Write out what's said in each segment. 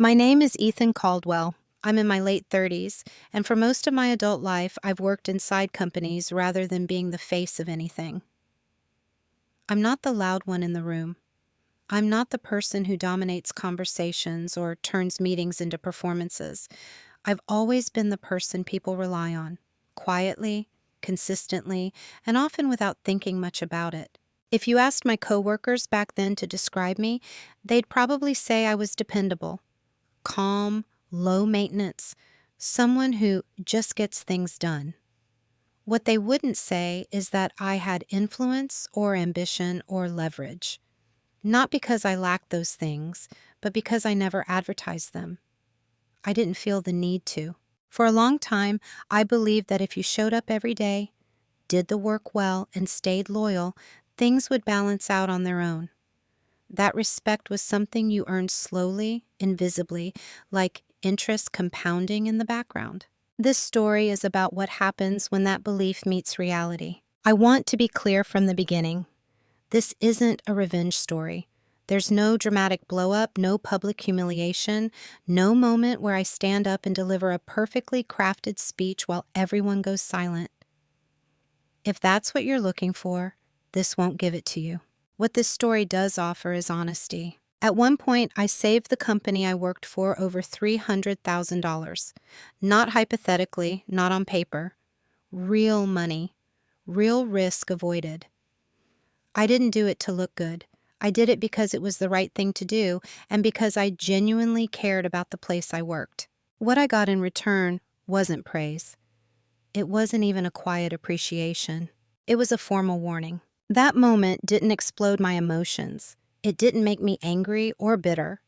My name is Ethan Caldwell. I'm in my late 30s, and for most of my adult life, I've worked inside companies rather than being the face of anything. I'm not the loud one in the room. I'm not the person who dominates conversations or turns meetings into performances. I've always been the person people rely on, quietly, consistently, and often without thinking much about it. If you asked my coworkers back then to describe me, they'd probably say I was dependable, calm, low maintenance, someone who just gets things done. What they wouldn't say is that I had influence or ambition or leverage. Not because I lacked those things, but because I never advertised them. I didn't feel the need to. For a long time, I believed that if you showed up every day, did the work well, and stayed loyal, things would balance out on their own. That respect was something you earned slowly, invisibly, like interest compounding in the background. This story is about what happens when that belief meets reality. I want to be clear from the beginning. This isn't a revenge story. There's no dramatic blow-up, no public humiliation, no moment where I stand up and deliver a perfectly crafted speech while everyone goes silent. If that's what you're looking for, this won't give it to you. What this story does offer is honesty. At one point, I saved the company I worked for over $300,000. Not hypothetically, not on paper. Real money. Real risk avoided. I didn't do it to look good. I did it because it was the right thing to do and because I genuinely cared about the place I worked. What I got in return wasn't praise. It wasn't even a quiet appreciation. It was a formal warning. That moment didn't explode my emotions. It didn't make me angry or bitter.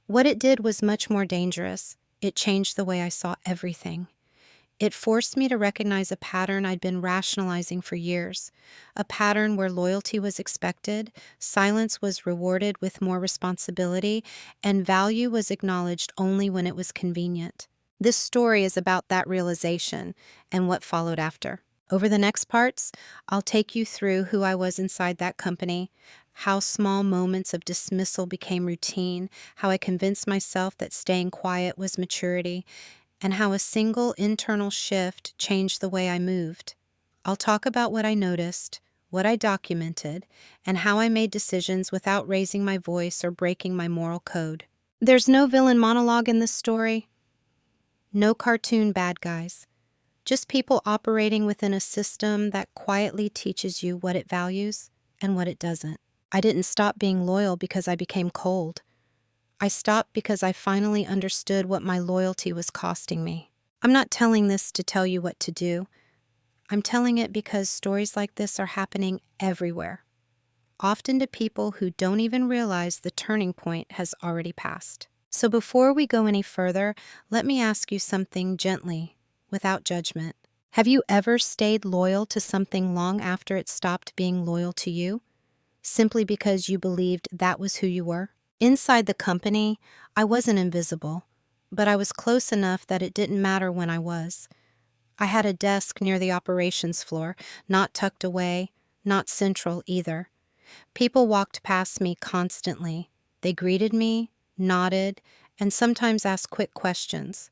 What it did was much more dangerous. It changed the way I saw everything. It forced me to recognize a pattern I'd been rationalizing for years, a pattern where loyalty was expected, silence was rewarded with more responsibility, and value was acknowledged only when it was convenient. This story is about that realization and what followed after. Over the next parts, I'll take you through who I was inside that company, how small moments of dismissal became routine, how I convinced myself that staying quiet was maturity, and how a single internal shift changed the way I moved. I'll talk about what I noticed, what I documented, and how I made decisions without raising my voice or breaking my moral code. There's no villain monologue in this story, no cartoon bad guys. Just people operating within a system that quietly teaches you what it values and what it doesn't. I didn't stop being loyal because I became cold. I stopped because I finally understood what my loyalty was costing me. I'm not telling this to tell you what to do. I'm telling it because stories like this are happening everywhere, often to people who don't even realize the turning point has already passed. So before we go any further, let me ask you something gently, without judgment. Have you ever stayed loyal to something long after it stopped being loyal to you, simply because you believed that was who you were? Inside the company, I wasn't invisible, but I was close enough that it didn't matter when I was. I had a desk near the operations floor, not tucked away, not central either. People walked past me constantly. They greeted me, nodded, and sometimes asked quick questions.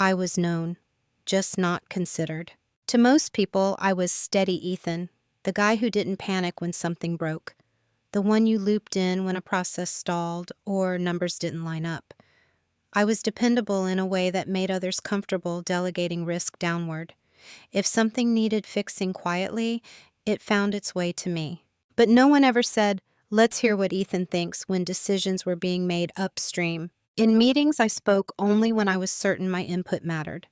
I was known, just not considered. To most people, I was steady Ethan, the guy who didn't panic when something broke, the one you looped in when a process stalled or numbers didn't line up. I was dependable in a way that made others comfortable delegating risk downward. If something needed fixing quietly, it found its way to me. But no one ever said, "Let's hear what Ethan thinks," when decisions were being made upstream. In meetings, I spoke only when I was certain my input mattered.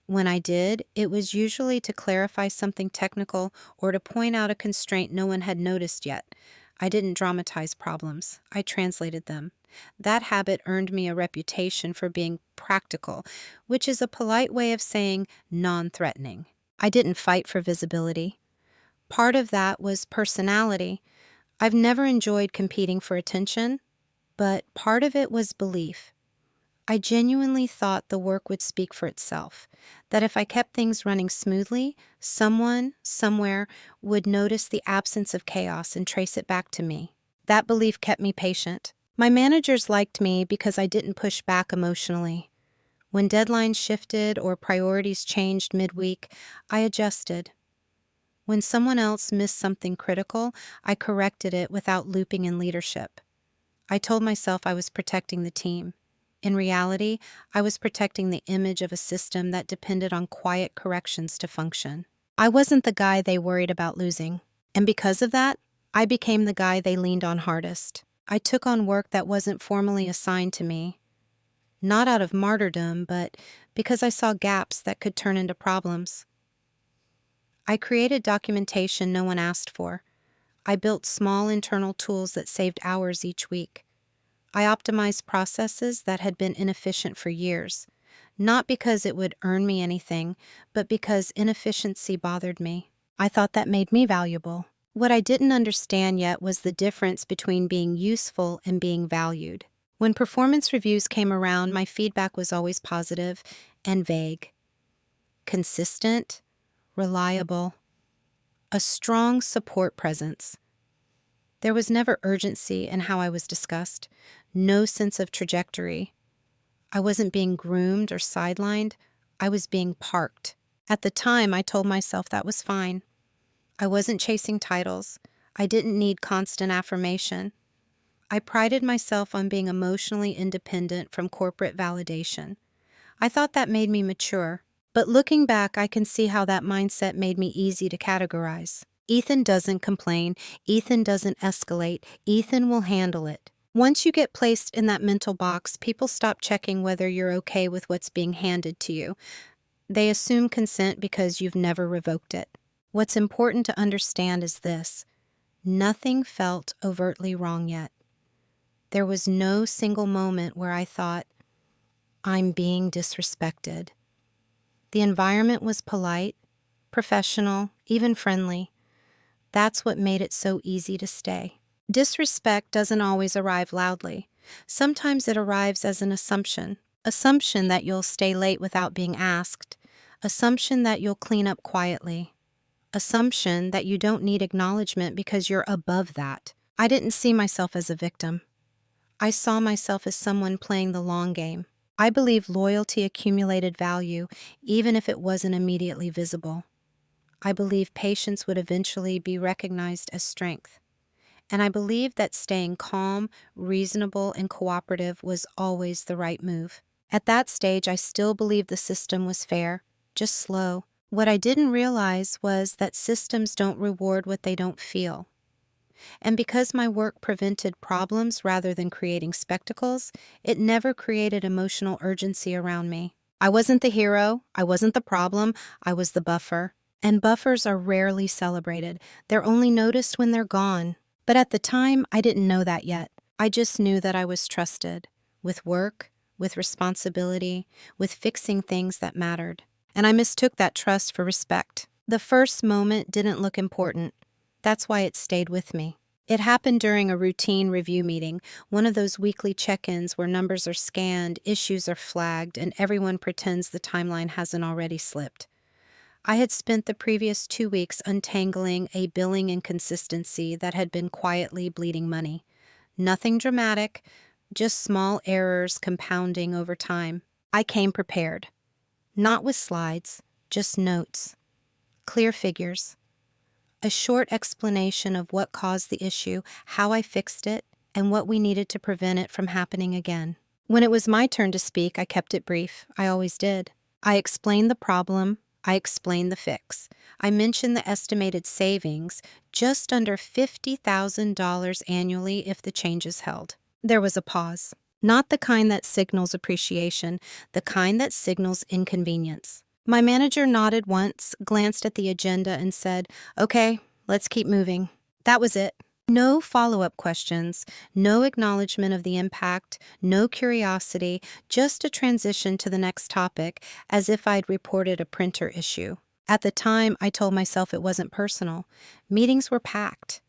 When I did, it was usually to clarify something technical or to point out a constraint no one had noticed yet. I didn't dramatize problems. I translated them. That habit earned me a reputation for being practical, which is a polite way of saying non-threatening. I didn't fight for visibility. Part of that was personality. I've never enjoyed competing for attention, but part of it was belief. I genuinely thought the work would speak for itself, that if I kept things running smoothly, someone, somewhere, would notice the absence of chaos and trace it back to me. That belief kept me patient. My managers liked me because I didn't push back emotionally. When deadlines shifted or priorities changed midweek, I adjusted. When someone else missed something critical, I corrected it without looping in leadership. I told myself I was protecting the team. In reality, I was protecting the image of a system that depended on quiet corrections to function. I wasn't the guy they worried about losing. And because of that, I became the guy they leaned on hardest. I took on work that wasn't formally assigned to me, not out of martyrdom, but because I saw gaps that could turn into problems. I created documentation no one asked for. I built small internal tools that saved hours each week. I optimized processes that had been inefficient for years, not because it would earn me anything, but because inefficiency bothered me. I thought that made me valuable. What I didn't understand yet was the difference between being useful and being valued. When performance reviews came around, my feedback was always positive and vague. Consistent, reliable, a strong support presence. There was never urgency in how I was discussed, no sense of trajectory. I wasn't being groomed or sidelined, I was being parked. At the time, I told myself that was fine. I wasn't chasing titles. I didn't need constant affirmation. I prided myself on being emotionally independent from corporate validation. I thought that made me mature. But looking back, I can see how that mindset made me easy to categorize. Ethan doesn't complain. Ethan doesn't escalate. Ethan will handle it. Once you get placed in that mental box, people stop checking whether you're okay with what's being handed to you. They assume consent because you've never revoked it. What's important to understand is this: nothing felt overtly wrong yet. There was no single moment where I thought, I'm being disrespected. The environment was polite, professional, even friendly. That's what made it so easy to stay. Disrespect doesn't always arrive loudly. Sometimes it arrives as an assumption that you'll stay late without being asked, assumption that you'll clean up quietly, assumption that you don't need acknowledgement because you're above that. I didn't see myself as a victim. I saw myself as someone playing the long game. I believe loyalty accumulated value, even if it wasn't immediately visible. I believe patience would eventually be recognized as strength. And I believed that staying calm, reasonable, and cooperative was always the right move. At that stage, I still believed the system was fair, just slow. What I didn't realize was that systems don't reward what they don't feel. And because my work prevented problems rather than creating spectacles, it never created emotional urgency around me. I wasn't the hero, I wasn't the problem, I was the buffer. And buffers are rarely celebrated. They're only noticed when they're gone. But at the time, I didn't know that yet. I just knew that I was trusted, with work, with responsibility, with fixing things that mattered. And I mistook that trust for respect. The first moment didn't look important. That's why it stayed with me. It happened during a routine review meeting, one of those weekly check-ins where numbers are scanned, issues are flagged, and everyone pretends the timeline hasn't already slipped. I had spent the previous 2 weeks untangling a billing inconsistency that had been quietly bleeding money. Nothing dramatic, just small errors compounding over time. I came prepared. Not with slides, just notes. Clear figures. A short explanation of what caused the issue, how I fixed it, and what we needed to prevent it from happening again. When it was my turn to speak, I kept it brief. I always did. I explained the problem. I explained the fix. I mentioned the estimated savings, just under $50,000 annually if the changes held. There was a pause. Not the kind that signals appreciation, the kind that signals inconvenience. My manager nodded once, glanced at the agenda, and said, "Okay, let's keep moving." That was it. No follow-up questions, no acknowledgement of the impact, no curiosity, just a transition to the next topic, as if I'd reported a printer issue. At the time, I told myself it wasn't personal. Meetings were packed.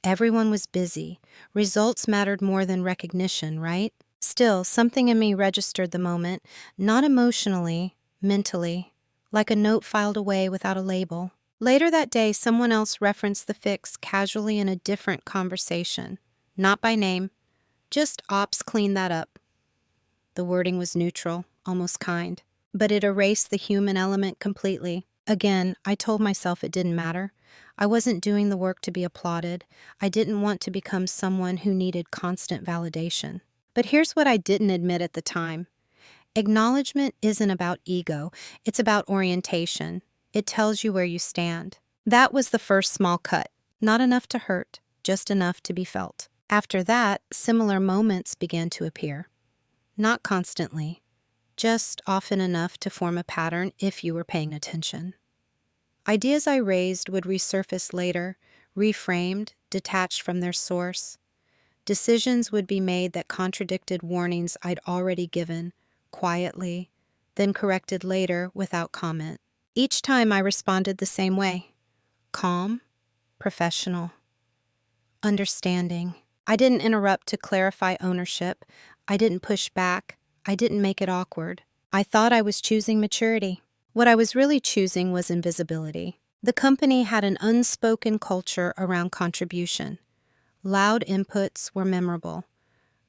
Everyone was busy. Results mattered more than recognition, right? Still, something in me registered the moment, not emotionally, mentally, like a note filed away without a label. Later that day, someone else referenced the fix casually in a different conversation. Not by name, Just ops clean that up. The wording was neutral, almost kind, but it erased the human element completely. Again, I told myself it didn't matter. I wasn't doing the work to be applauded. I didn't want to become someone who needed constant validation. But here's what I didn't admit at the time. Acknowledgment isn't about ego, it's about orientation. It tells you where you stand. That was the first small cut. Not enough to hurt, just enough to be felt. After that, similar moments began to appear. Not constantly, just often enough to form a pattern if you were paying attention. Ideas I raised would resurface later, reframed, detached from their source. Decisions would be made that contradicted warnings I'd already given, quietly, then corrected later without comment. Each time I responded the same way: calm, professional, understanding. I didn't interrupt to clarify ownership. I didn't push back. I didn't make it awkward. I thought I was choosing maturity. What I was really choosing was invisibility. The company had an unspoken culture around contribution. Loud inputs were memorable.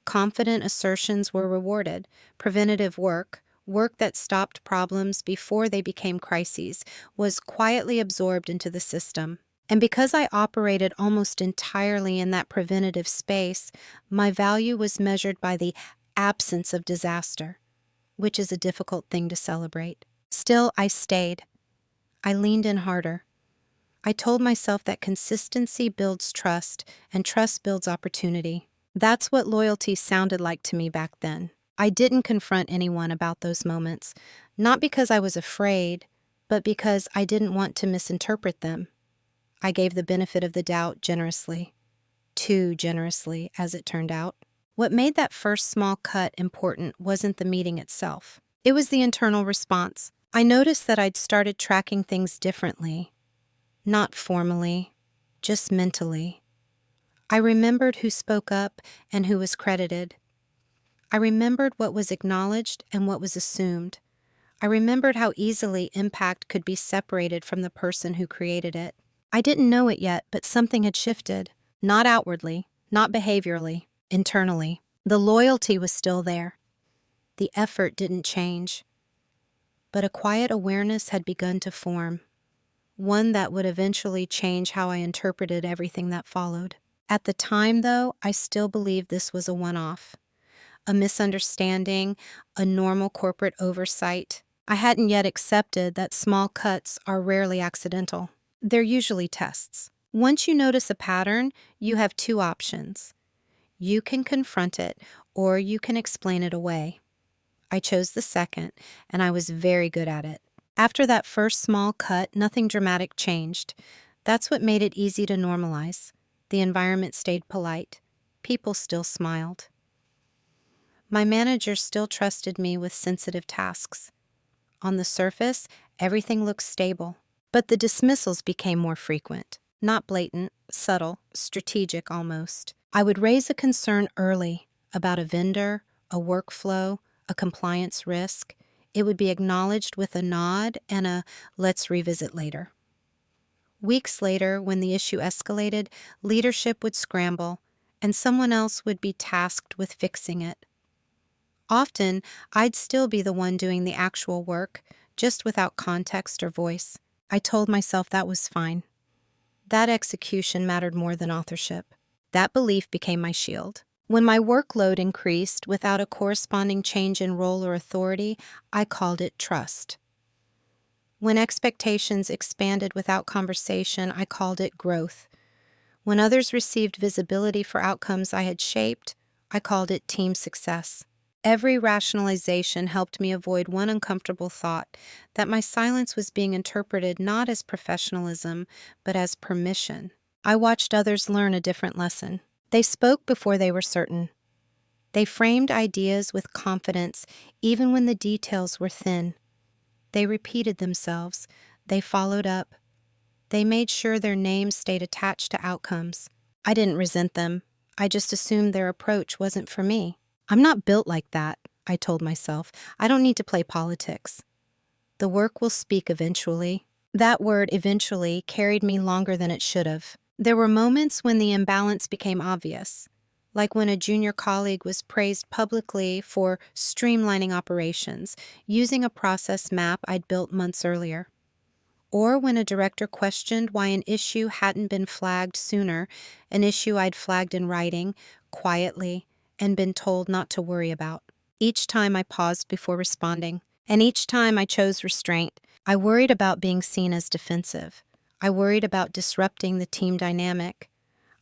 Confident assertions were rewarded. Preventative work, work that stopped problems before they became crises, was quietly absorbed into the system. And because I operated almost entirely in that preventative space, my value was measured by the absence of disaster, which is a difficult thing to celebrate. Still, I stayed. I leaned in harder. I told myself that consistency builds trust, and trust builds opportunity. That's what loyalty sounded like to me back then. I didn't confront anyone about those moments, not because I was afraid, but because I didn't want to misinterpret them. I gave the benefit of the doubt generously. Too generously, as it turned out. What made that first small cut important wasn't the meeting itself. It was the internal response. I noticed that I'd started tracking things differently. Not formally, just mentally. I remembered who spoke up and who was credited. I remembered what was acknowledged and what was assumed. I remembered how easily impact could be separated from the person who created it. I didn't know it yet, but something had shifted. Not outwardly, not behaviorally, internally. The loyalty was still there. The effort didn't change. But a quiet awareness had begun to form. One that would eventually change how I interpreted everything that followed. At the time, though, I still believed this was a one-off. A misunderstanding, a normal corporate oversight. I hadn't yet accepted that small cuts are rarely accidental. They're usually tests. Once you notice a pattern, you have two options. You can confront it, or you can explain it away. I chose the second, and I was very good at it. After that first small cut, nothing dramatic changed. That's what made it easy to normalize. The environment stayed polite. People still smiled. My manager still trusted me with sensitive tasks. On the surface, everything looked stable. But the dismissals became more frequent. Not blatant, subtle, strategic almost. I would raise a concern early about a vendor, a workflow, a compliance risk. It would be acknowledged with a nod and a "let's revisit later." Weeks later, when the issue escalated, leadership would scramble, and someone else would be tasked with fixing it. Often, I'd still be the one doing the actual work, just without context or voice. I told myself that was fine. That execution mattered more than authorship. That belief became my shield. When my workload increased without a corresponding change in role or authority, I called it trust. When expectations expanded without conversation, I called it growth. When others received visibility for outcomes I had shaped, I called it team success. Every rationalization helped me avoid one uncomfortable thought, that my silence was being interpreted not as professionalism, but as permission. I watched others learn a different lesson. They spoke before they were certain. They framed ideas with confidence, even when the details were thin. They repeated themselves. They followed up. They made sure their names stayed attached to outcomes. I didn't resent them. I just assumed their approach wasn't for me. I'm not built like that, I told myself. I don't need to play politics. The work will speak eventually. That word eventually carried me longer than it should have. There were moments when the imbalance became obvious. like when a junior colleague was praised publicly for streamlining operations, using a process map I'd built months earlier. Or when a director questioned why an issue hadn't been flagged sooner, an issue I'd flagged in writing, quietly, and been told not to worry about. Each time I paused before responding, and each time I chose restraint. I worried about being seen as defensive. I worried about disrupting the team dynamic.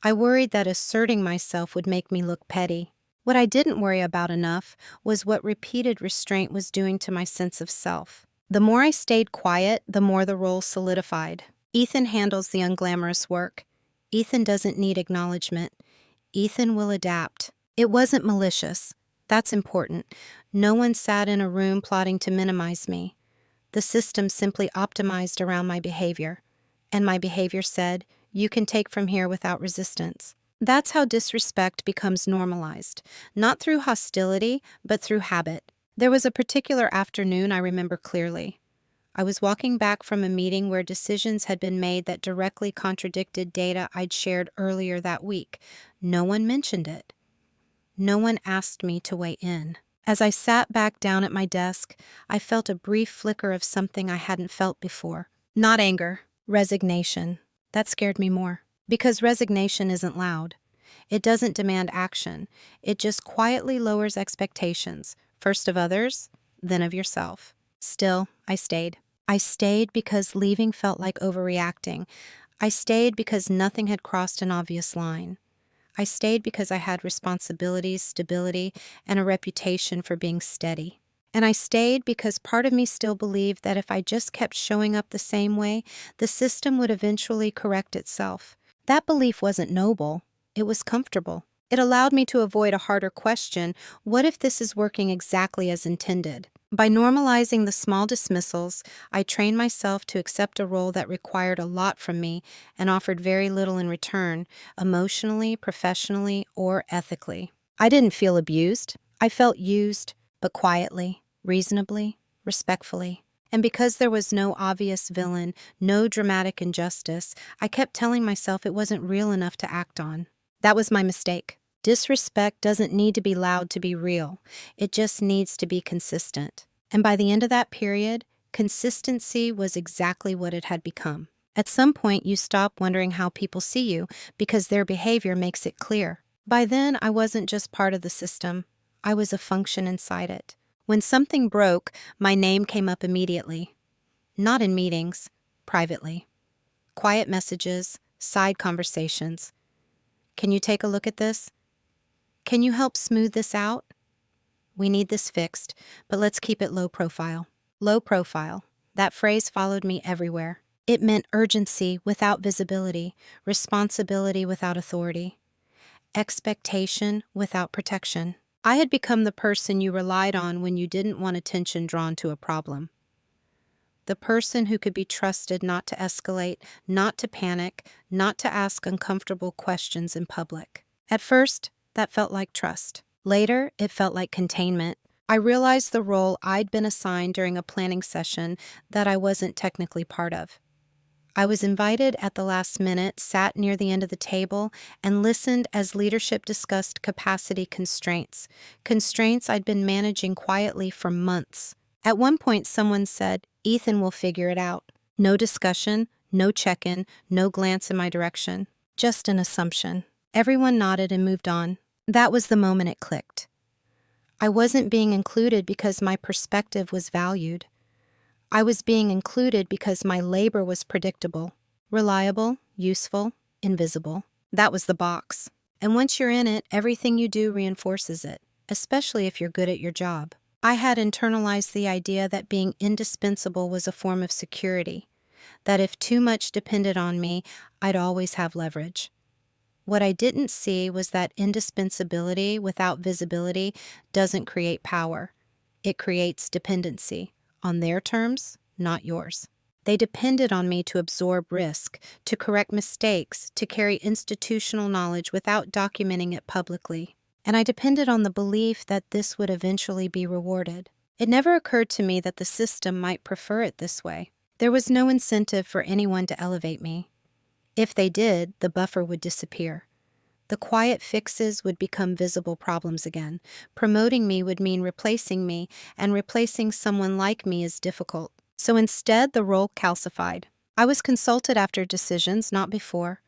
I worried that asserting myself would make me look petty. What I didn't worry about enough was what repeated restraint was doing to my sense of self. The more I stayed quiet, the more the role solidified. Ethan handles the unglamorous work. Ethan doesn't need acknowledgment. Ethan will adapt. It wasn't malicious. That's important. No one sat in a room plotting to minimize me. The system simply optimized around my behavior. And my behavior said, "You can take from here without resistance." That's how disrespect becomes normalized, not through hostility, but through habit. There was a particular afternoon I remember clearly. I was walking back from a meeting where decisions had been made that directly contradicted data I'd shared earlier that week. No one mentioned it. No one asked me to weigh in. As I sat back down at my desk, I felt a brief flicker of something I hadn't felt before. Not anger, resignation. That scared me more. Because resignation isn't loud. It doesn't demand action. It just quietly lowers expectations, first of others, then of yourself. Still, I stayed. I stayed because leaving felt like overreacting. I stayed because nothing had crossed an obvious line. I stayed because I had responsibilities, stability, and a reputation for being steady. And I stayed because part of me still believed that if I just kept showing up the same way, the system would eventually correct itself. That belief wasn't noble. It was comfortable. It allowed me to avoid a harder question: what if this is working exactly as intended? By normalizing the small dismissals, I trained myself to accept a role that required a lot from me and offered very little in return, emotionally, professionally, or ethically. I didn't feel abused. I felt used, but quietly, reasonably, respectfully. And because there was no obvious villain, no dramatic injustice, I kept telling myself it wasn't real enough to act on. That was my mistake. Disrespect doesn't need to be loud to be real. It just needs to be consistent. And by the end of that period, consistency was exactly what it had become. At some point, you stop wondering how people see you because their behavior makes it clear. By then, I wasn't just part of the system. I was a function inside it. When something broke, my name came up immediately. Not in meetings, privately. Quiet messages, side conversations. Can you take a look at this? Can you help smooth this out? We need this fixed, but let's keep it low profile. Low profile. That phrase followed me everywhere. It meant urgency without visibility, responsibility without authority, expectation without protection. I had become the person you relied on when you didn't want attention drawn to a problem. The person who could be trusted not to escalate, not to panic, not to ask uncomfortable questions in public. At first, that felt like trust. Later, it felt like containment. I realized the role I'd been assigned during a planning session that I wasn't technically part of. I was invited at the last minute, sat near the end of the table, and listened as leadership discussed capacity constraints I'd been managing quietly for months. At one point, someone said, "Ethan will figure it out." No discussion, no check-in, no glance in my direction. Just an assumption. Everyone nodded and moved on. That was the moment it clicked. I wasn't being included because my perspective was valued. I was being included because my labor was predictable, reliable, useful, invisible. That was the box. And once you're in it, everything you do reinforces it, especially if you're good at your job. I had internalized the idea that being indispensable was a form of security, that if too much depended on me, I'd always have leverage. What I didn't see was that indispensability without visibility doesn't create power. It creates dependency. On their terms, not yours. They depended on me to absorb risk, to correct mistakes, to carry institutional knowledge without documenting it publicly. And I depended on the belief that this would eventually be rewarded. It never occurred to me that the system might prefer it this way. There was no incentive for anyone to elevate me. If they did, the buffer would disappear. The quiet fixes would become visible problems again. Promoting me would mean replacing me, and replacing someone like me is difficult. So instead, the role calcified. I was consulted after decisions, not before.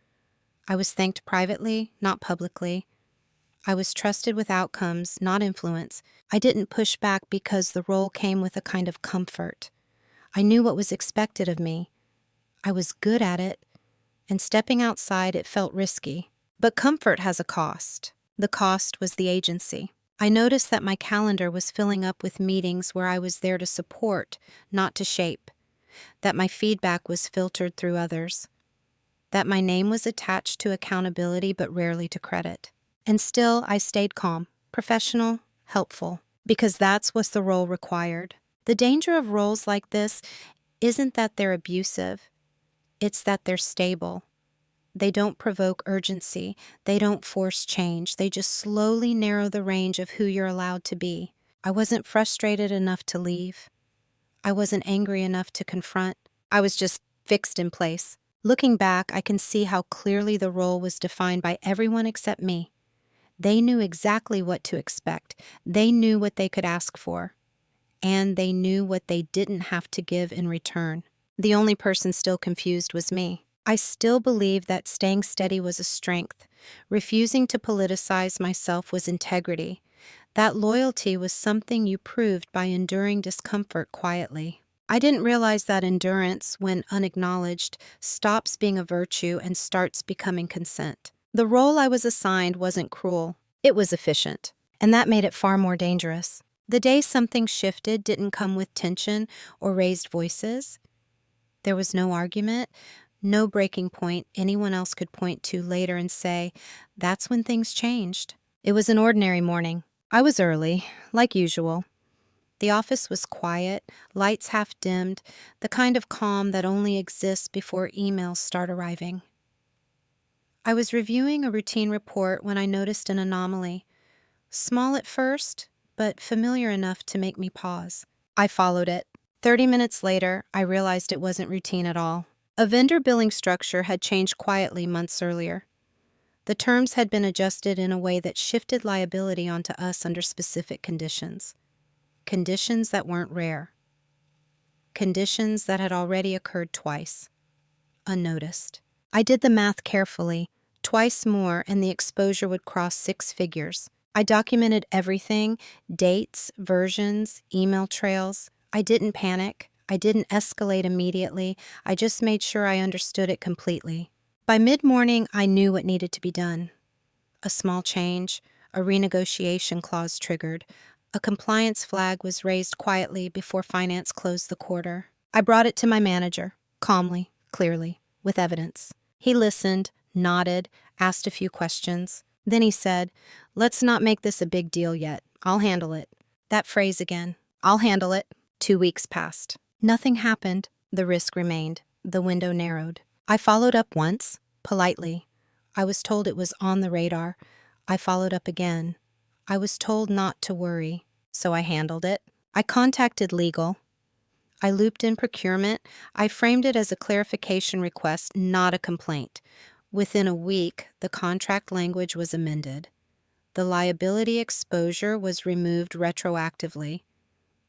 I was thanked privately, not publicly. I was trusted with outcomes, not influence. I didn't push back because the role came with a kind of comfort. I knew what was expected of me. I was good at it, and stepping outside, it felt risky. But comfort has a cost. The cost was the agency. I noticed that my calendar was filling up with meetings where I was there to support, not to shape. That my feedback was filtered through others. That my name was attached to accountability but rarely to credit. And still, I stayed calm, professional, helpful, because that's what the role required. The danger of roles like this isn't that they're abusive. It's that they're stable. They don't provoke urgency. They don't force change. They just slowly narrow the range of who you're allowed to be. I wasn't frustrated enough to leave. I wasn't angry enough to confront. I was just fixed in place. Looking back, I can see how clearly the role was defined by everyone except me. They knew exactly what to expect. They knew what they could ask for. And they knew what they didn't have to give in return. The only person still confused was me. I still believed that staying steady was a strength. Refusing to politicize myself was integrity. That loyalty was something you proved by enduring discomfort quietly. I didn't realize that endurance, when unacknowledged, stops being a virtue and starts becoming consent. The role I was assigned wasn't cruel. It was efficient. And that made it far more dangerous. The day something shifted didn't come with tension or raised voices. There was no argument, no breaking point anyone else could point to later and say, that's when things changed. It was an ordinary morning. I was early, like usual. The office was quiet, lights half dimmed, the kind of calm that only exists before emails start arriving. I was reviewing a routine report when I noticed an anomaly. Small at first, but familiar enough to make me pause. I followed it. 30 minutes later, I realized it wasn't routine at all. A vendor billing structure had changed quietly months earlier. The terms had been adjusted in a way that shifted liability onto us under specific conditions. Conditions that weren't rare. Conditions that had already occurred twice. Unnoticed. I did the math carefully. Twice more, and the exposure would cross 6 figures. I documented everything, dates, versions, email trails. I didn't panic. I didn't escalate immediately. I just made sure I understood it completely. By mid-morning, I knew what needed to be done. A small change, a renegotiation clause triggered. A compliance flag was raised quietly before finance closed the quarter. I brought it to my manager, calmly, clearly, with evidence. He listened, nodded, asked a few questions. Then he said, let's not make this a big deal yet. I'll handle it. That phrase again. I'll handle it. 2 weeks passed. Nothing happened. The risk remained. The window narrowed. I followed up once, politely. I was told it was on the radar. I followed up again. I was told not to worry, so I handled it. I contacted legal. I looped in procurement. I framed it as a clarification request, not a complaint. Within a week, the contract language was amended. The liability exposure was removed retroactively.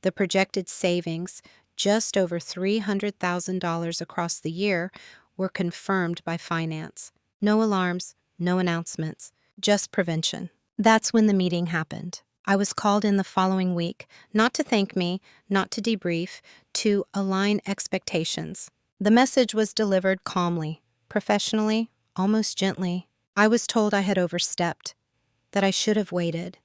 The projected savings, just over $300,000 across the year, were confirmed by finance. No alarms, no announcements, just prevention. That's when the meeting happened. I was called in the following week, not to thank me, not to debrief, to align expectations. The message was delivered calmly, professionally, almost gently. I was told I had overstepped, that I should have waited,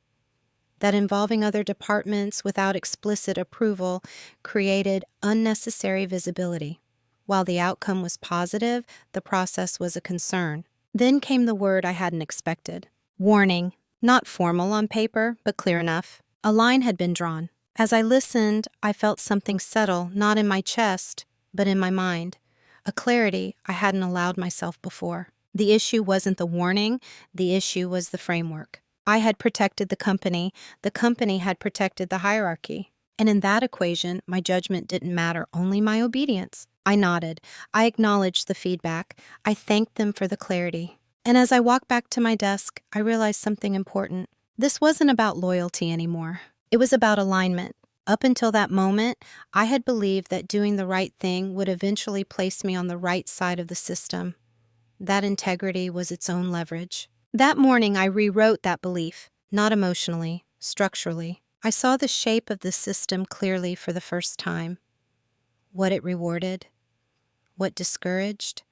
that involving other departments without explicit approval created unnecessary visibility. While the outcome was positive, the process was a concern. Then came the word I hadn't expected. Warning. Not formal on paper, but clear enough. A line had been drawn. As I listened, I felt something settle, not in my chest, but in my mind. A clarity I hadn't allowed myself before. The issue wasn't the warning, the issue was the framework. I had protected the company had protected the hierarchy. And in that equation, my judgment didn't matter, only my obedience. I nodded. I acknowledged the feedback. I thanked them for the clarity. And as I walked back to my desk, I realized something important. This wasn't about loyalty anymore. It was about alignment. Up until that moment, I had believed that doing the right thing would eventually place me on the right side of the system. That integrity was its own leverage. That morning, I rewrote that belief, not emotionally, structurally. I saw the shape of the system clearly for the first time. What it rewarded, what discouraged,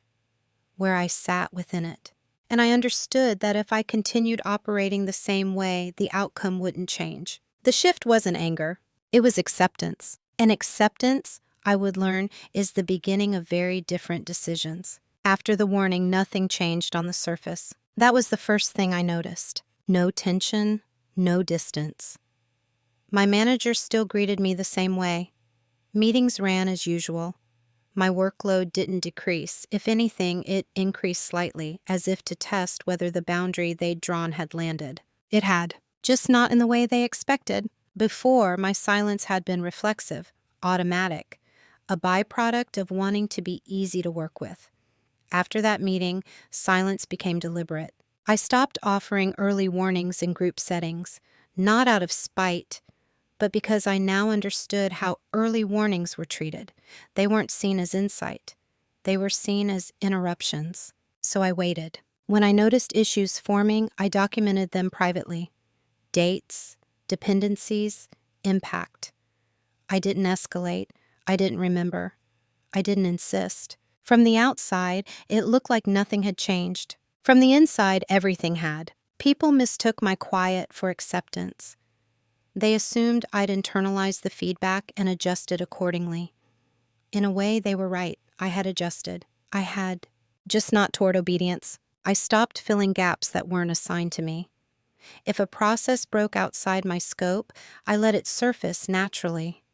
where I sat within it. And I understood that if I continued operating the same way, the outcome wouldn't change. The shift wasn't anger, it was acceptance. And acceptance, I would learn, is the beginning of very different decisions. After the warning, nothing changed on the surface. That was the first thing I noticed. No tension, no distance. My manager still greeted me the same way. Meetings ran as usual. My workload didn't decrease. If anything, it increased slightly, as if to test whether the boundary they'd drawn had landed. It had, just not in the way they expected. Before, my silence had been reflexive, automatic, a byproduct of wanting to be easy to work with. After that meeting, silence became deliberate. I stopped offering early warnings in group settings, not out of spite, but because I now understood how early warnings were treated. They weren't seen as insight. They were seen as interruptions. So I waited. When I noticed issues forming, I documented them privately. Dates, dependencies, impact. I didn't escalate. I didn't remember. I didn't insist. From the outside, it looked like nothing had changed. From the inside, everything had. People mistook my quiet for acceptance. They assumed I'd internalized the feedback and adjusted accordingly. In a way, they were right. I had adjusted. I had, just not toward obedience. I stopped filling gaps that weren't assigned to me. If a process broke outside my scope, I let it surface naturally.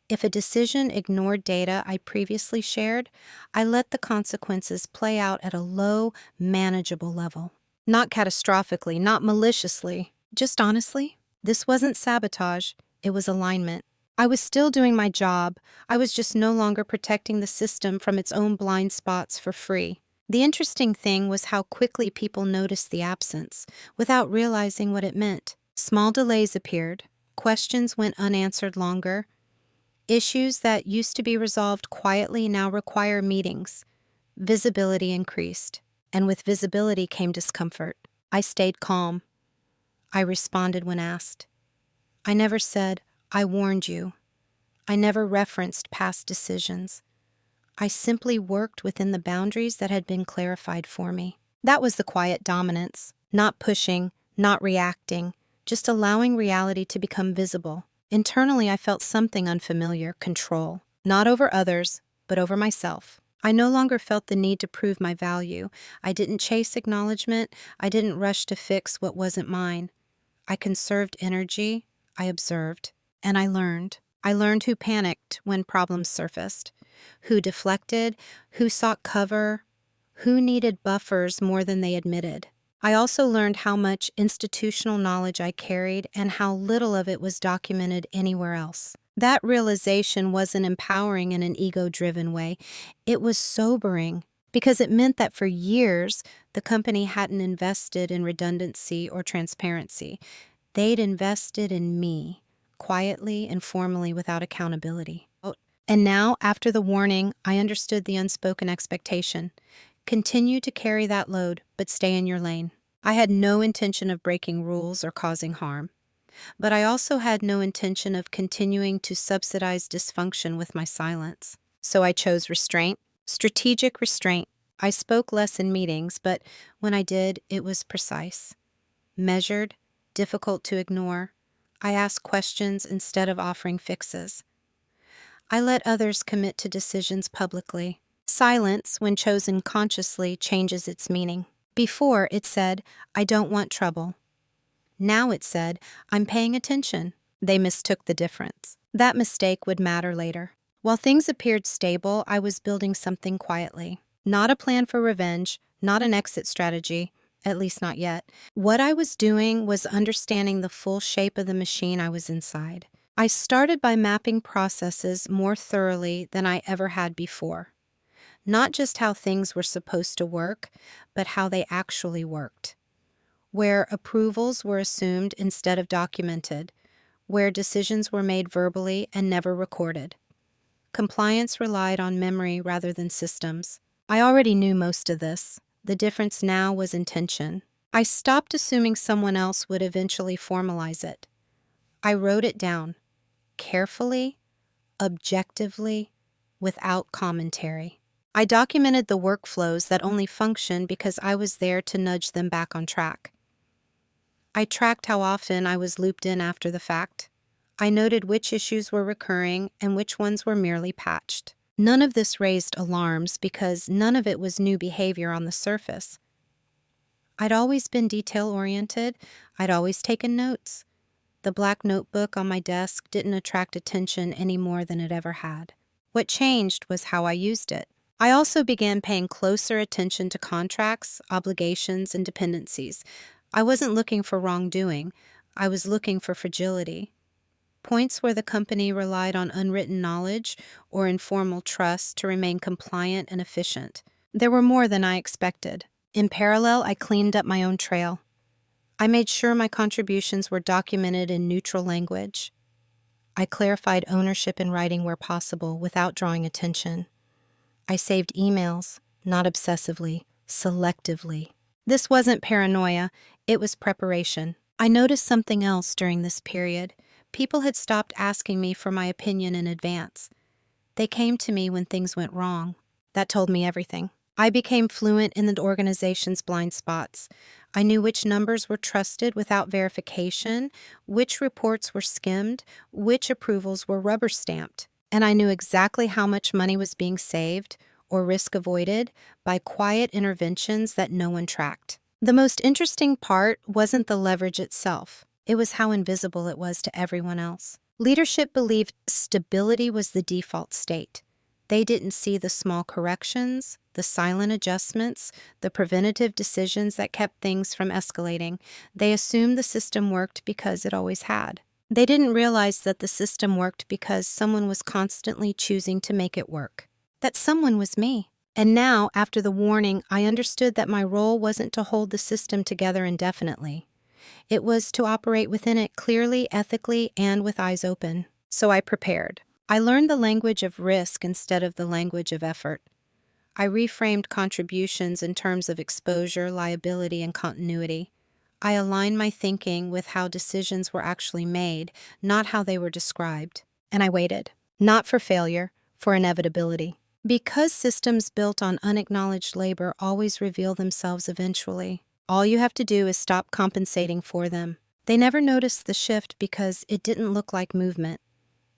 If a decision ignored data I previously shared, I let the consequences play out at a low, manageable level. Not catastrophically, not maliciously, just honestly. This wasn't sabotage, it was alignment. I was still doing my job, I was just no longer protecting the system from its own blind spots for free. The interesting thing was how quickly people noticed the absence, without realizing what it meant. Small delays appeared, questions went unanswered longer. Issues that used to be resolved quietly now require meetings. Visibility increased, and with visibility came discomfort. I stayed calm. I responded when asked. I never said, "I warned you." I never referenced past decisions. I simply worked within the boundaries that had been clarified for me. That was the quiet dominance, not pushing, not reacting, just allowing reality to become visible. Internally, I felt something unfamiliar, control, not over others, but over myself. I no longer felt the need to prove my value. I didn't chase acknowledgment. I didn't rush to fix what wasn't mine. I conserved energy, I observed, and I learned. I learned who panicked when problems surfaced, who deflected, who sought cover, who needed buffers more than they admitted. I also learned how much institutional knowledge I carried and how little of it was documented anywhere else. That realization wasn't empowering in an ego-driven way. It was sobering because it meant that for years, the company hadn't invested in redundancy or transparency. They'd invested in me, quietly and formally without accountability. And now, after the warning, I understood the unspoken expectation. Continue to carry that load, but stay in your lane. I had no intention of breaking rules or causing harm. But I also had no intention of continuing to subsidize dysfunction with my silence. So I chose restraint, strategic restraint. I spoke less in meetings, but when I did, it was precise, measured, difficult to ignore. I asked questions instead of offering fixes. I let others commit to decisions publicly. Silence, when chosen consciously, changes its meaning. Before, it said, "I don't want trouble." Now it said, "I'm paying attention." They mistook the difference. That mistake would matter later. While things appeared stable, I was building something quietly. Not a plan for revenge, not an exit strategy, at least not yet. What I was doing was understanding the full shape of the machine I was inside. I started by mapping processes more thoroughly than I ever had before. Not just how things were supposed to work, but how they actually worked. Where approvals were assumed instead of documented, where decisions were made verbally and never recorded. Compliance relied on memory rather than systems. I already knew most of this. The difference now was intention. I stopped assuming someone else would eventually formalize it. I wrote it down, carefully, objectively, without commentary. I documented the workflows that only functioned because I was there to nudge them back on track. I tracked how often I was looped in after the fact. I noted which issues were recurring and which ones were merely patched. None of this raised alarms because none of it was new behavior on the surface. I'd always been detail-oriented. I'd always taken notes. The black notebook on my desk didn't attract attention any more than it ever had. What changed was how I used it. I also began paying closer attention to contracts, obligations, and dependencies. I wasn't looking for wrongdoing. I was looking for fragility. Points where the company relied on unwritten knowledge or informal trust to remain compliant and efficient. There were more than I expected. In parallel, I cleaned up my own trail. I made sure my contributions were documented in neutral language. I clarified ownership in writing where possible without drawing attention. I saved emails, not obsessively, selectively. This wasn't paranoia, it was preparation. I noticed something else during this period. People had stopped asking me for my opinion in advance. They came to me when things went wrong. That told me everything. I became fluent in the organization's blind spots. I knew which numbers were trusted without verification, which reports were skimmed, which approvals were rubber-stamped. And I knew exactly how much money was being saved or risk avoided by quiet interventions that no one tracked. The most interesting part wasn't the leverage itself. It was how invisible it was to everyone else. Leadership believed stability was the default state. They didn't see the small corrections, the silent adjustments, the preventative decisions that kept things from escalating. They assumed the system worked because it always had. They didn't realize that the system worked because someone was constantly choosing to make it work. That someone was me. And now, after the warning, I understood that my role wasn't to hold the system together indefinitely. It was to operate within it clearly, ethically, and with eyes open. So I prepared. I learned the language of risk instead of the language of effort. I reframed contributions in terms of exposure, liability, and continuity. I aligned my thinking with how decisions were actually made, not how they were described. And I waited. Not for failure, for inevitability. Because systems built on unacknowledged labor always reveal themselves eventually, all you have to do is stop compensating for them. They never noticed the shift because it didn't look like movement.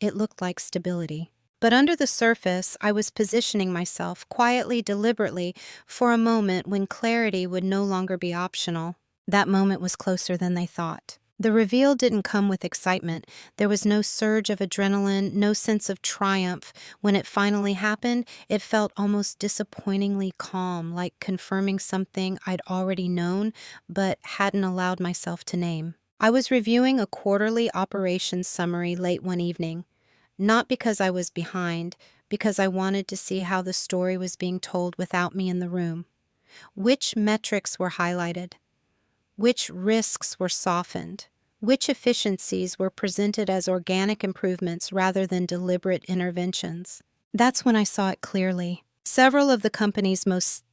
It looked like stability. But under the surface, I was positioning myself quietly, deliberately, for a moment when clarity would no longer be optional. That moment was closer than they thought. The reveal didn't come with excitement. There was no surge of adrenaline, no sense of triumph. When it finally happened, it felt almost disappointingly calm, like confirming something I'd already known but hadn't allowed myself to name. I was reviewing a quarterly operations summary late one evening. Not because I was behind, because I wanted to see how the story was being told without me in the room. Which metrics were highlighted? Which risks were softened? Which efficiencies were presented as organic improvements rather than deliberate interventions? That's when I saw it clearly. Several of the company's most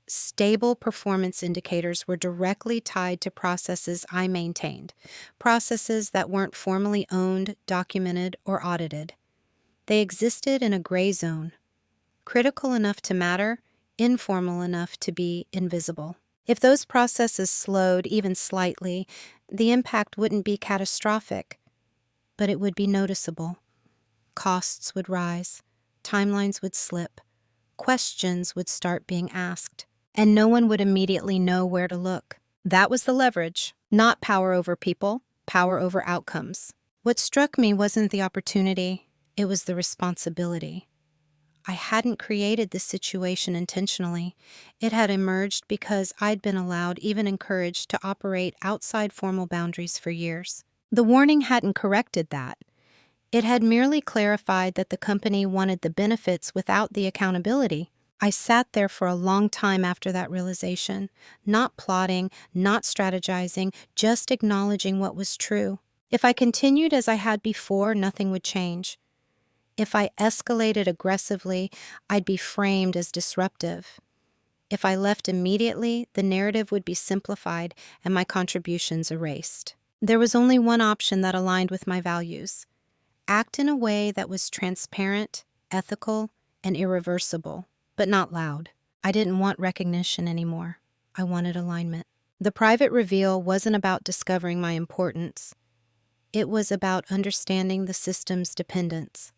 stable performance indicators were directly tied to processes I maintained, processes that weren't formally owned, documented, or audited. They existed in a gray zone, critical enough to matter, informal enough to be invisible. If those processes slowed even slightly, the impact wouldn't be catastrophic, but it would be noticeable. Costs would rise, timelines would slip, questions would start being asked, and no one would immediately know where to look. That was the leverage, not power over people, power over outcomes. What struck me wasn't the opportunity, it was the responsibility. I hadn't created this situation intentionally. It had emerged because I'd been allowed, even encouraged, to operate outside formal boundaries for years. The warning hadn't corrected that. It had merely clarified that the company wanted the benefits without the accountability. I sat there for a long time after that realization, not plotting, not strategizing, just acknowledging what was true. If I continued as I had before, nothing would change. If I escalated aggressively, I'd be framed as disruptive. If I left immediately, the narrative would be simplified and my contributions erased. There was only one option that aligned with my values: act in a way that was transparent, ethical, and irreversible, but not loud. I didn't want recognition anymore. I wanted alignment. The private reveal wasn't about discovering my importance. It was about understanding the system's dependence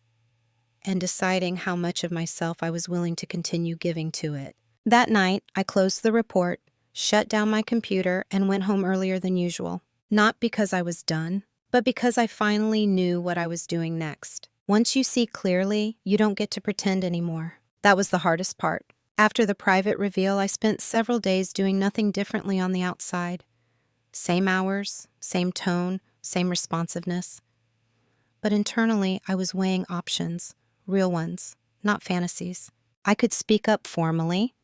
and deciding how much of myself I was willing to continue giving to it. That night, I closed the report, shut down my computer, and went home earlier than usual. Not because I was done, but because I finally knew what I was doing next. Once you see clearly, you don't get to pretend anymore. That was the hardest part. After the private reveal, I spent several days doing nothing differently on the outside. Same hours, same tone, same responsiveness. But internally, I was weighing options, real ones, not fantasies. I could speak up formally,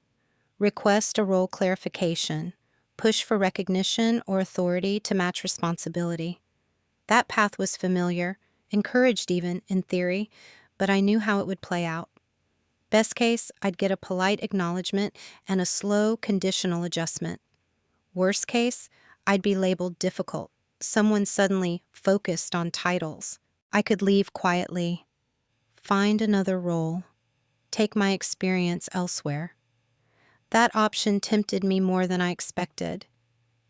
request a role clarification, push for recognition or authority to match responsibility. That path was familiar, encouraged even, in theory, but I knew how it would play out. Best case, I'd get a polite acknowledgment and a slow, conditional adjustment. Worst case, I'd be labeled difficult, someone suddenly focused on titles. I could leave quietly, find another role, take my experience elsewhere. That option tempted me more than I expected.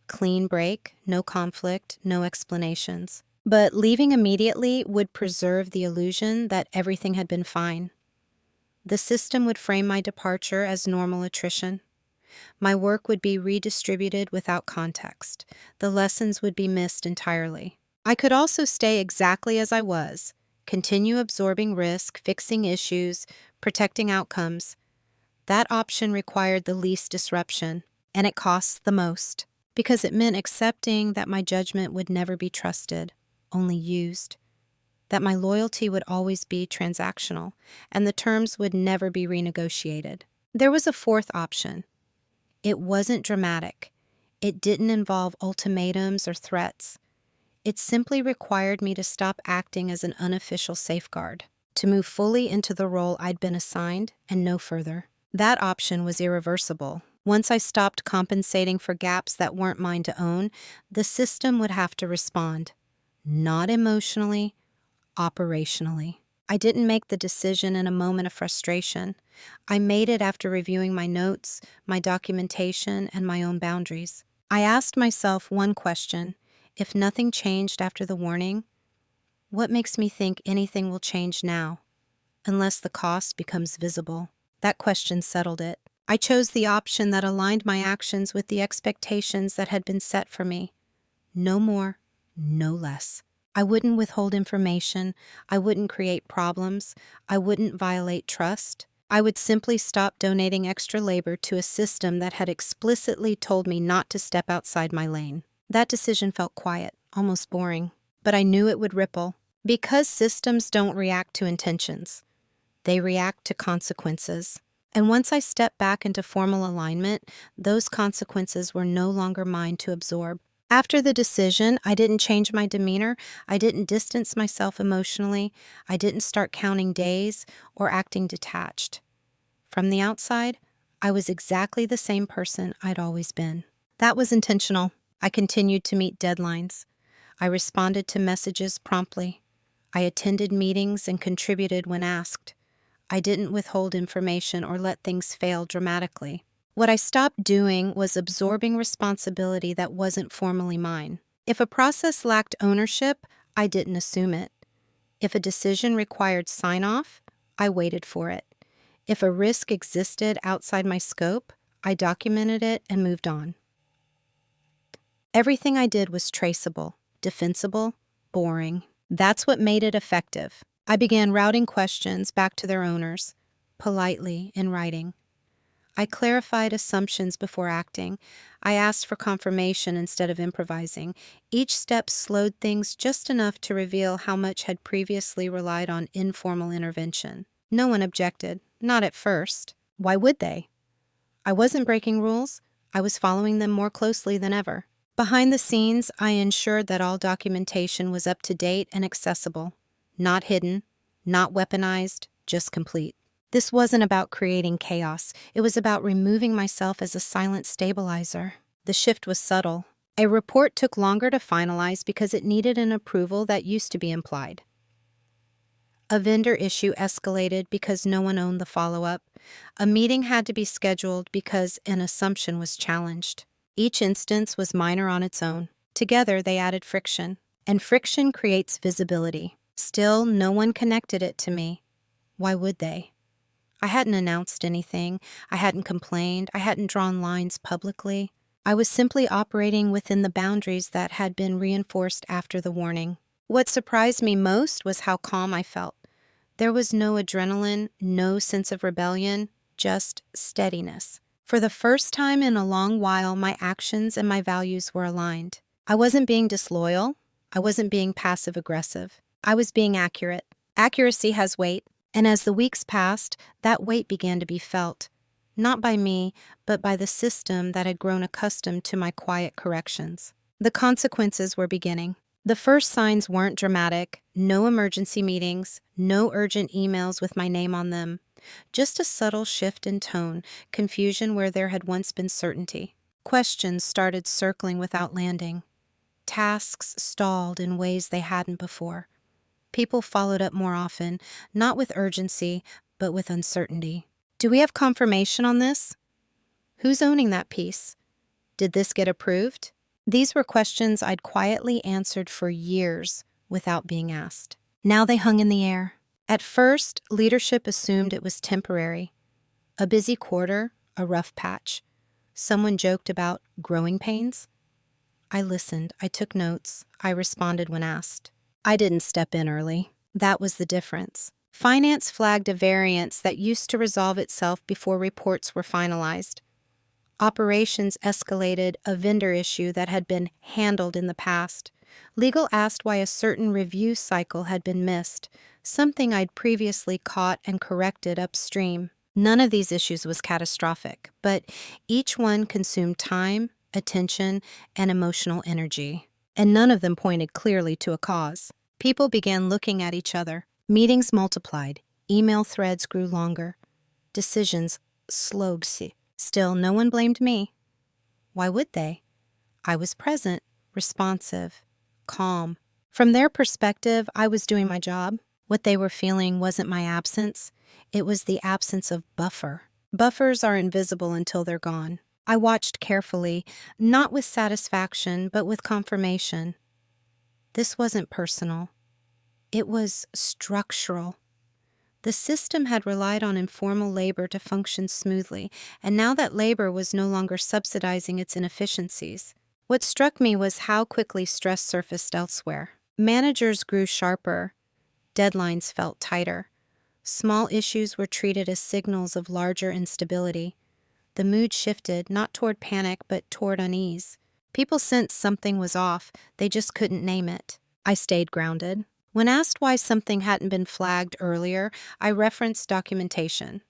Clean break, no conflict, no explanations. But leaving immediately would preserve the illusion that everything had been fine. The system would frame my departure as normal attrition. My work would be redistributed without context. The lessons would be missed entirely. I could also stay exactly as I was, continue absorbing risk, fixing issues, protecting outcomes. That option required the least disruption, and it costs the most, because it meant accepting that my judgment would never be trusted, only used, that my loyalty would always be transactional, and the terms would never be renegotiated. There was a fourth option. It wasn't dramatic. It didn't involve ultimatums or threats. It simply required me to stop acting as an unofficial safeguard, to move fully into the role I'd been assigned and no further. That option was irreversible. Once I stopped compensating for gaps that weren't mine to own, the system would have to respond. Not emotionally, operationally. I didn't make the decision in a moment of frustration. I made it after reviewing my notes, my documentation, and my own boundaries. I asked myself one question: if nothing changed after the warning, what makes me think anything will change now, unless the cost becomes visible? That question settled it. I chose the option that aligned my actions with the expectations that had been set for me. No more, no less. I wouldn't withhold information. I wouldn't create problems. I wouldn't violate trust. I would simply stop donating extra labor to a system that had explicitly told me not to step outside my lane. That decision felt quiet, almost boring, but I knew it would ripple. Because systems don't react to intentions, they react to consequences. And once I stepped back into formal alignment, those consequences were no longer mine to absorb. After the decision, I didn't change my demeanor. I didn't distance myself emotionally. I didn't start counting days or acting detached. From the outside, I was exactly the same person I'd always been. That was intentional. I continued to meet deadlines. I responded to messages promptly. I attended meetings and contributed when asked. I didn't withhold information or let things fail dramatically. What I stopped doing was absorbing responsibility that wasn't formally mine. If a process lacked ownership, I didn't assume it. If a decision required sign-off, I waited for it. If a risk existed outside my scope, I documented it and moved on. Everything I did was traceable, defensible, boring. That's what made it effective. I began routing questions back to their owners, politely, in writing. I clarified assumptions before acting. I asked for confirmation instead of improvising. Each step slowed things just enough to reveal how much had previously relied on informal intervention. No one objected, not at first. Why would they? I wasn't breaking rules. I was following them more closely than ever. Behind the scenes, I ensured that all documentation was up to date and accessible. Not hidden, not weaponized, just complete. This wasn't about creating chaos. It was about removing myself as a silent stabilizer. The shift was subtle. A report took longer to finalize because it needed an approval that used to be implied. A vendor issue escalated because no one owned the follow-up. A meeting had to be scheduled because an assumption was challenged. Each instance was minor on its own. Together, they added friction. And friction creates visibility. Still, no one connected it to me. Why would they? I hadn't announced anything. I hadn't complained. I hadn't drawn lines publicly. I was simply operating within the boundaries that had been reinforced after the warning. What surprised me most was how calm I felt. There was no adrenaline, no sense of rebellion, just steadiness. For the first time in a long while, my actions and my values were aligned. I wasn't being disloyal. I wasn't being passive-aggressive. I was being accurate. Accuracy has weight, and as the weeks passed, that weight began to be felt. Not by me, but by the system that had grown accustomed to my quiet corrections. The consequences were beginning. The first signs weren't dramatic, no emergency meetings, no urgent emails with my name on them. Just a subtle shift in tone, confusion where there had once been certainty. Questions started circling without landing. Tasks stalled in ways they hadn't before. People followed up more often, not with urgency, but with uncertainty. Do we have confirmation on this? Who's owning that piece? Did this get approved? These were questions I'd quietly answered for years without being asked. Now they hung in the air. At first, leadership assumed it was temporary. A busy quarter, a rough patch. Someone joked about growing pains. I listened, I took notes, I responded when asked. I didn't step in early. That was the difference. Finance flagged a variance that used to resolve itself before reports were finalized. Operations escalated a vendor issue that had been handled in the past. Legal asked why a certain review cycle had been missed, something I'd previously caught and corrected upstream. None of these issues was catastrophic, but each one consumed time, attention, and emotional energy. And none of them pointed clearly to a cause. People began looking at each other. Meetings multiplied. Email threads grew longer. Decisions slowed. Still, no one blamed me. Why would they? I was present, responsive, calm. From their perspective, I was doing my job. What they were feeling wasn't my absence. It was the absence of buffer. Buffers are invisible until they're gone. I watched carefully, not with satisfaction, but with confirmation. This wasn't personal. It was structural. The system had relied on informal labor to function smoothly, and now that labor was no longer subsidizing its inefficiencies. What struck me was how quickly stress surfaced elsewhere. Managers grew sharper. Deadlines felt tighter. Small issues were treated as signals of larger instability. The mood shifted, not toward panic, but toward unease. People sensed something was off, they just couldn't name it. I stayed grounded. When asked why something hadn't been flagged earlier, I referenced documentation.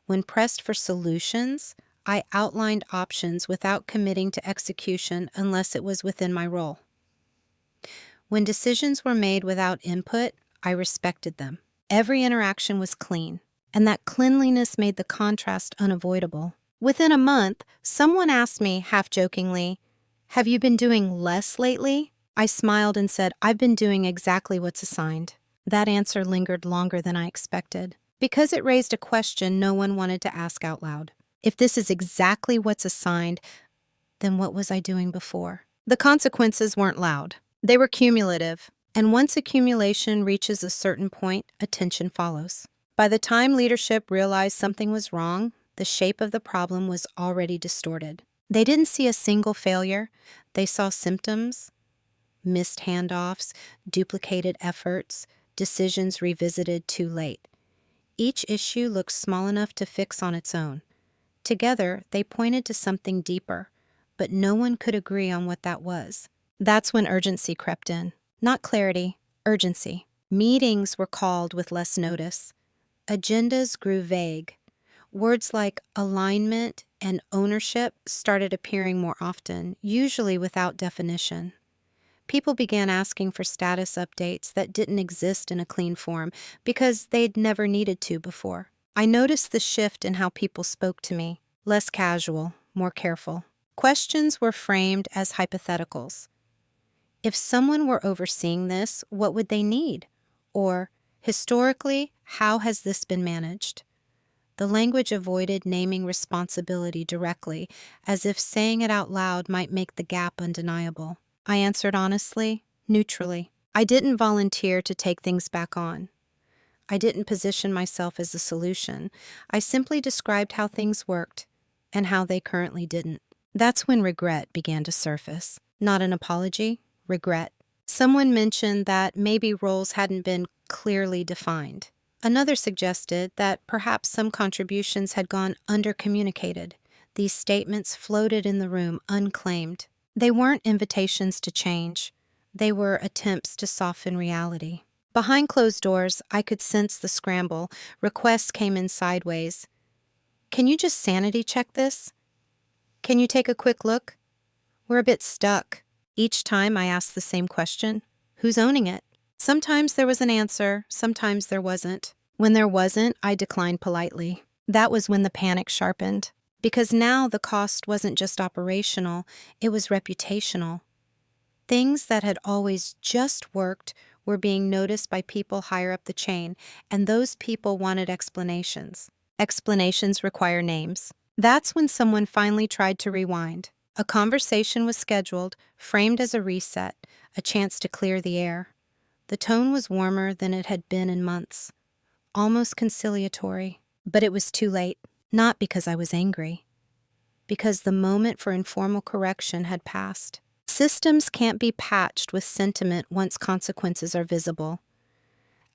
When pressed for solutions, I outlined options without committing to execution unless it was within my role. When decisions were made without input, I respected them. Every interaction was clean, and that cleanliness made the contrast unavoidable. Within a month, someone asked me, half-jokingly, "Have you been doing less lately?" I smiled and said, "I've been doing exactly what's assigned." That answer lingered longer than I expected. Because it raised a question no one wanted to ask out loud. If this is exactly what's assigned, then what was I doing before? The consequences weren't loud. They were cumulative. And once accumulation reaches a certain point, attention follows. By the time leadership realized something was wrong, the shape of the problem was already distorted. They didn't see a single failure. They saw symptoms. Missed handoffs, duplicated efforts, decisions revisited too late. Each issue looked small enough to fix on its own. Together, they pointed to something deeper, but no one could agree on what that was. That's when urgency crept in. Not clarity, urgency. Meetings were called with less notice. Agendas grew vague. Words like alignment and ownership started appearing more often, usually without definition. People began asking for status updates that didn't exist in a clean form because they'd never needed to before. I noticed the shift in how people spoke to me, less casual, more careful. Questions were framed as hypotheticals. If someone were overseeing this, what would they need? Or, historically, how has this been managed? The language avoided naming responsibility directly, as if saying it out loud might make the gap undeniable. I answered honestly, neutrally. I didn't volunteer to take things back on. I didn't position myself as a solution. I simply described how things worked and how they currently didn't. That's when regret began to surface. Not an apology, regret. Someone mentioned that maybe roles hadn't been clearly defined. Another suggested that perhaps some contributions had gone undercommunicated. These statements floated in the room unclaimed. They weren't invitations to change. They were attempts to soften reality. Behind closed doors, I could sense the scramble. Requests came in sideways. Can you just sanity check this? Can you take a quick look? We're a bit stuck. Each time I asked the same question, who's owning it? Sometimes there was an answer, sometimes there wasn't. When there wasn't, I declined politely. That was when the panic sharpened. Because now the cost wasn't just operational, it was reputational. Things that had always just worked were being noticed by people higher up the chain, and those people wanted explanations. Explanations require names. That's when someone finally tried to rewind. A conversation was scheduled, framed as a reset, a chance to clear the air. The tone was warmer than it had been in months, almost conciliatory. But it was too late, not because I was angry, because the moment for informal correction had passed. Systems can't be patched with sentiment once consequences are visible.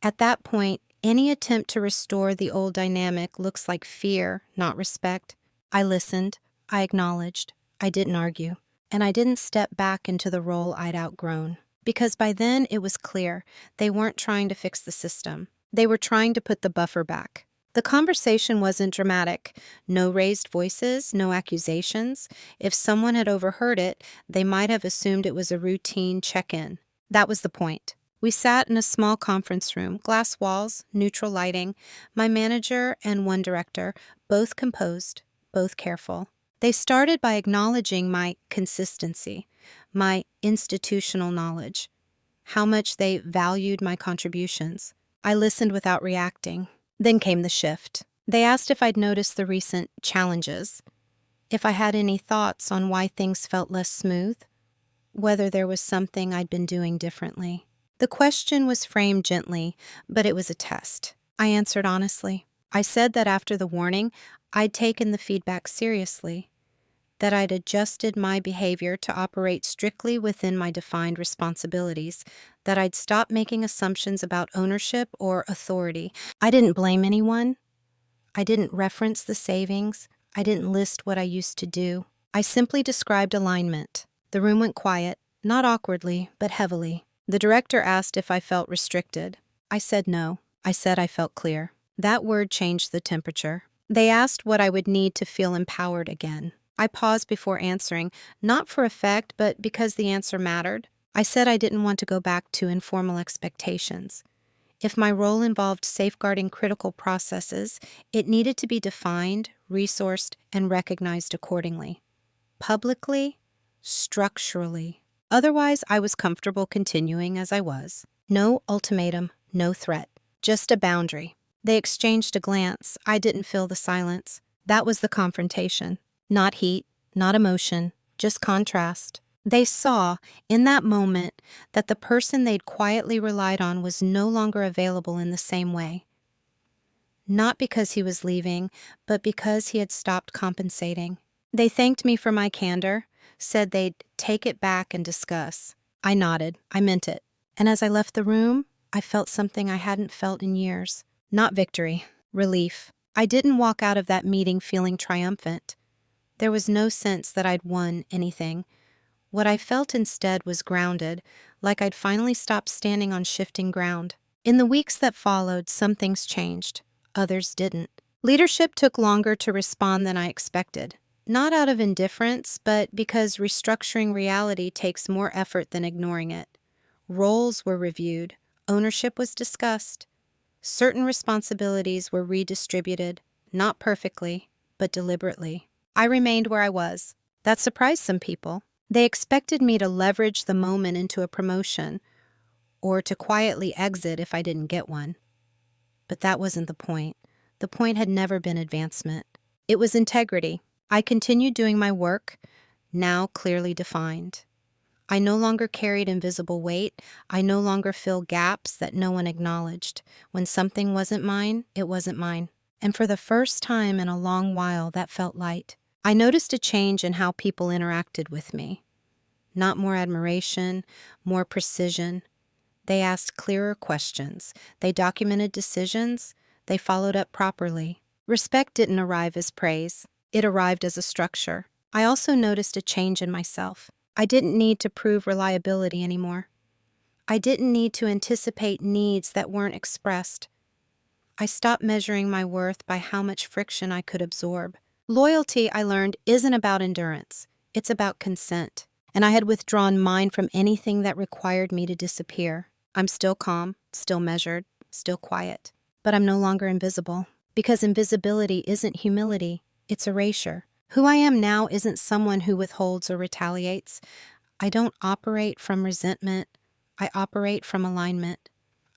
At that point, any attempt to restore the old dynamic looks like fear, not respect. I listened, I acknowledged, I didn't argue, and I didn't step back into the role I'd outgrown. Because by then it was clear they weren't trying to fix the system. They were trying to put the buffer back. The conversation wasn't dramatic. No raised voices, no accusations. If someone had overheard it, they might have assumed it was a routine check-in. That was the point. We sat in a small conference room, glass walls, neutral lighting, my manager and one director, both composed, both careful. They started by acknowledging my consistency, my institutional knowledge, how much they valued my contributions. I listened without reacting. Then came the shift. They asked if I'd noticed the recent challenges, if I had any thoughts on why things felt less smooth, whether there was something I'd been doing differently. The question was framed gently, but it was a test. I answered honestly. I said that after the warning, I'd taken the feedback seriously, that I'd adjusted my behavior to operate strictly within my defined responsibilities, that I'd stopped making assumptions about ownership or authority. I didn't blame anyone. I didn't reference the savings. I didn't list what I used to do. I simply described alignment. The room went quiet, not awkwardly, but heavily. The director asked if I felt restricted. I said no. I said I felt clear. That word changed the temperature. They asked what I would need to feel empowered again. I paused before answering, not for effect, but because the answer mattered. I said I didn't want to go back to informal expectations. If my role involved safeguarding critical processes, it needed to be defined, resourced, and recognized accordingly. Publicly, structurally. Otherwise, I was comfortable continuing as I was. No ultimatum, no threat, just a boundary. They exchanged a glance. I didn't feel the silence. That was the confrontation. Not heat, not emotion, just contrast. They saw, in that moment, that the person they'd quietly relied on was no longer available in the same way. Not because he was leaving, but because he had stopped compensating. They thanked me for my candor, said they'd take it back and discuss. I nodded. I meant it. And as I left the room, I felt something I hadn't felt in years. Not victory, relief. I didn't walk out of that meeting feeling triumphant. There was no sense that I'd won anything. What I felt instead was grounded, like I'd finally stopped standing on shifting ground. In the weeks that followed, some things changed. Others didn't. Leadership took longer to respond than I expected. Not out of indifference, but because restructuring reality takes more effort than ignoring it. Roles were reviewed, ownership was discussed, certain responsibilities were redistributed, not perfectly, but deliberately. I remained where I was. That surprised some people. They expected me to leverage the moment into a promotion, or to quietly exit if I didn't get one. But that wasn't the point. The point had never been advancement. It was integrity. I continued doing my work, now clearly defined. I no longer carried invisible weight. I no longer filled gaps that no one acknowledged. When something wasn't mine, it wasn't mine. And for the first time in a long while, that felt light. I noticed a change in how people interacted with me. Not more admiration, more precision. They asked clearer questions. They documented decisions. They followed up properly. Respect didn't arrive as praise. It arrived as a structure. I also noticed a change in myself. I didn't need to prove reliability anymore. I didn't need to anticipate needs that weren't expressed. I stopped measuring my worth by how much friction I could absorb. Loyalty, I learned, isn't about endurance. It's about consent. And I had withdrawn mine from anything that required me to disappear. I'm still calm, still measured, still quiet. But I'm no longer invisible. Because invisibility isn't humility, it's erasure. Who I am now isn't someone who withholds or retaliates. I don't operate from resentment. I operate from alignment.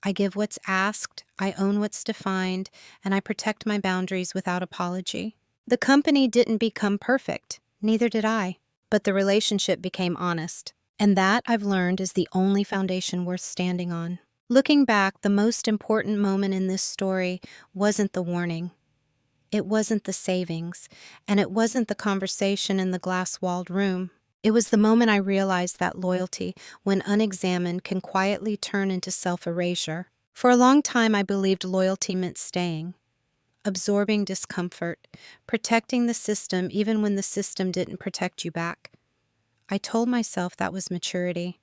I give what's asked, I own what's defined, and I protect my boundaries without apology. The company didn't become perfect, neither did I, but the relationship became honest. And that, I've learned, is the only foundation worth standing on. Looking back, the most important moment in this story wasn't the warning. It wasn't the savings, and it wasn't the conversation in the glass-walled room. It was the moment I realized that loyalty, when unexamined, can quietly turn into self-erasure. For a long time, I believed loyalty meant staying, absorbing discomfort, protecting the system even when the system didn't protect you back. I told myself that was maturity.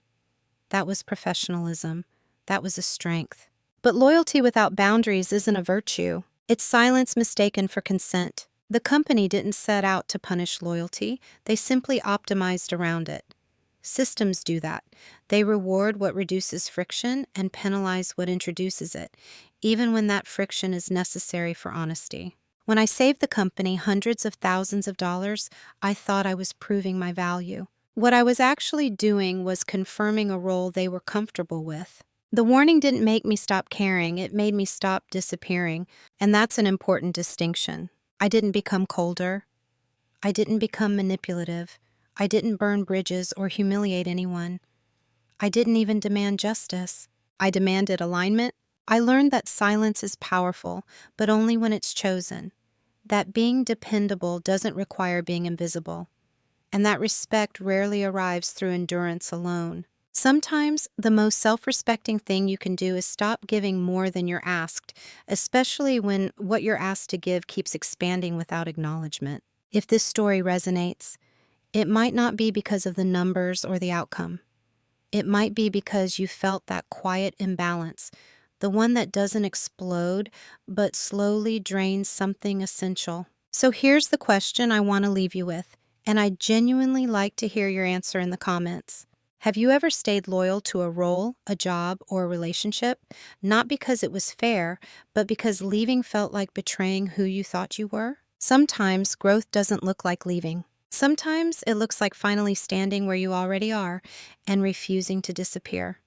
That was professionalism. That was a strength. But loyalty without boundaries isn't a virtue. It's silence mistaken for consent. The company didn't set out to punish loyalty. They simply optimized around it. Systems do that. They reward what reduces friction and penalize what introduces it, even when that friction is necessary for honesty. When I saved the company hundreds of thousands of dollars, I thought I was proving my value. What I was actually doing was confirming a role they were comfortable with. The warning didn't make me stop caring, it made me stop disappearing, and that's an important distinction. I didn't become colder. I didn't become manipulative. I didn't burn bridges or humiliate anyone. I didn't even demand justice. I demanded alignment. I learned that silence is powerful, but only when it's chosen. That being dependable doesn't require being invisible. And that respect rarely arrives through endurance alone. Sometimes the most self-respecting thing you can do is stop giving more than you're asked, especially when what you're asked to give keeps expanding without acknowledgement. If this story resonates, it might not be because of the numbers or the outcome. It might be because you felt that quiet imbalance, the one that doesn't explode, but slowly drains something essential. So here's the question I want to leave you with, and I'd genuinely like to hear your answer in the comments. Have you ever stayed loyal to a role, a job, or a relationship, not because it was fair, but because leaving felt like betraying who you thought you were? Sometimes growth doesn't look like leaving. Sometimes it looks like finally standing where you already are and refusing to disappear.